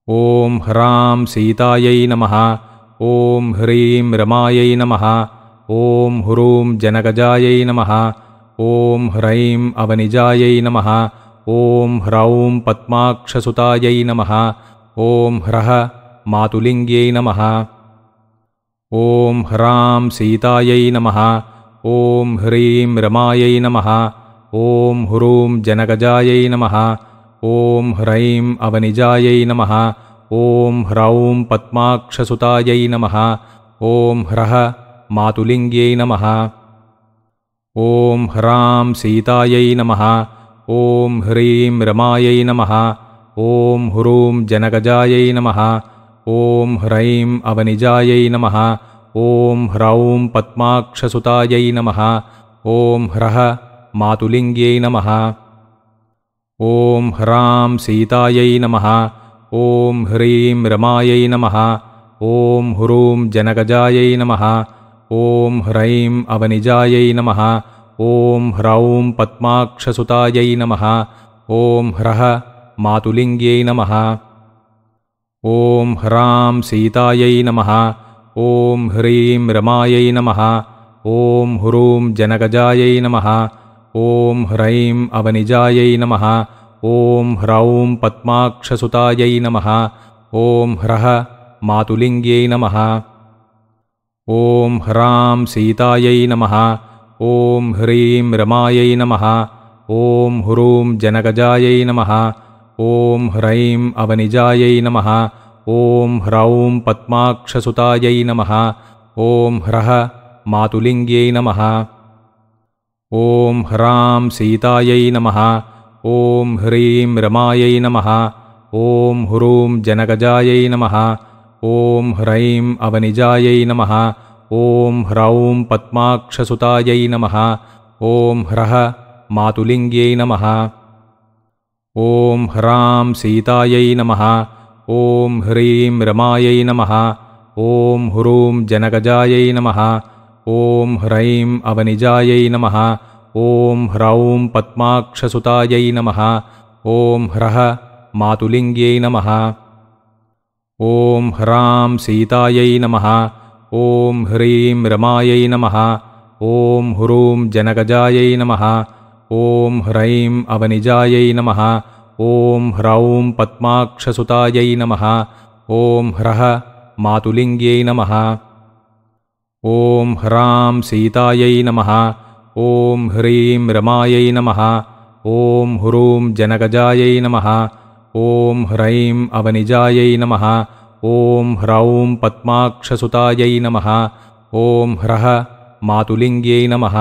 ॐ ह्रां सीतायै नमः। ॐ ह्रीं रमायै नमः। ॐ हुरूं जनकजायै नमः। ॐ ह्रैं अवनिजायै नमः। ॐ ह्रौं पद्माक्षसुतायै नमः। ॐ ह्रः मातुलिङ्ग्यै नमः। ॐ ह्रां सीतायै नमः। ॐ ह्रीं रमायै नमः। ॐ हुरूं जनकजायै नमः। ॐ ह्रैं अवनिजायै नमः। ॐ ह्रौं पद्माक्षसुतायै नमः। ॐ ह्रः मातुलिङ्ग्यै नमः। ॐ ह्रां सीतायै नमः। ॐ ह्रीं रमायै नमः। ॐ हुरूं जनकजायै नमः। ॐ ह्रैं अवनिजायै नमः। ॐ ह्रौं पद्माक्षसुतायै नमः। ॐ ह्रः मातुलिङ्ग्यै नमः। ॐ ह्रां सीतायै नमः। ॐ ह्रीं रमायै नमः। ॐ हुरूं जनकजायै नमः। ॐ ह्रैं अवनिजायै नमः। ॐ ह्रौं पद्माक्षसुतायै नमः। ॐ ह्रः मातुलिङ्ग्यै नमः। ॐ ह्रां सीतायै नमः। ॐ ह्रीं रमायै नमः। ॐ हुरूं जनकजायै नमः। ॐ ह्रैं अवनिजायै नमः। ॐ ह्रौं पद्माक्षसुतायै नमः। ॐ ह्रः मातुलिङ्ग्यै नमः। ॐ ह्रां सीतायै नमः। ॐ ह्रीं रमायै नमः। ॐ हुरूं जनकजायै नमः। ॐ ह्रैं अवनिजायै नमः। ॐ ह्रौं पद्माक्षसुतायै नमः। ॐ ह्रः मातुलिङ्ग्यै नमः। ॐ ह्रां सीतायै नमः। ॐ ह्रीं रमायै नमः। ॐ हुरूं जनकजायै नमः। ॐ ह्रैं अवनिजायै नमः। ॐ ह्रौं पद्माक्षसुतायै नमः। ॐ ह्रः मातुलिङ्ग्यै नमः। ॐ ह्रां सीतायै नमः। ॐ ह्रीं रमायै नमः। ॐ हुरूं जनकजायै नमः। ॐ ह्रैं अवनिजायै नमः। ॐ ह्रौं पद्माक्षसुतायै नमः। ॐ ह्रः मातुलिङ्ग्यै नमः। ॐ ह्रां सीतायै नमः। ॐ ह्रीं रमायै नमः। ॐ हुरूं जनकजायै नमः। ॐ ह्रैं अवनिजायै नमः। ॐ ह्रौं पद्माक्षसुतायै नमः। ॐ ह्रः मातुलिङ्ग्यै नमः। ॐ ह्रां सीतायै नमः। ॐ ह्रीं रमायै नमः। ॐ हुरूं जनकजायै नमः। ॐ ह्रैं अवनिजायै नमः। ॐ ह्रौं पद्माक्षसुतायै नमः। ॐ ह्रः मातुलिङ्ग्यै नमः।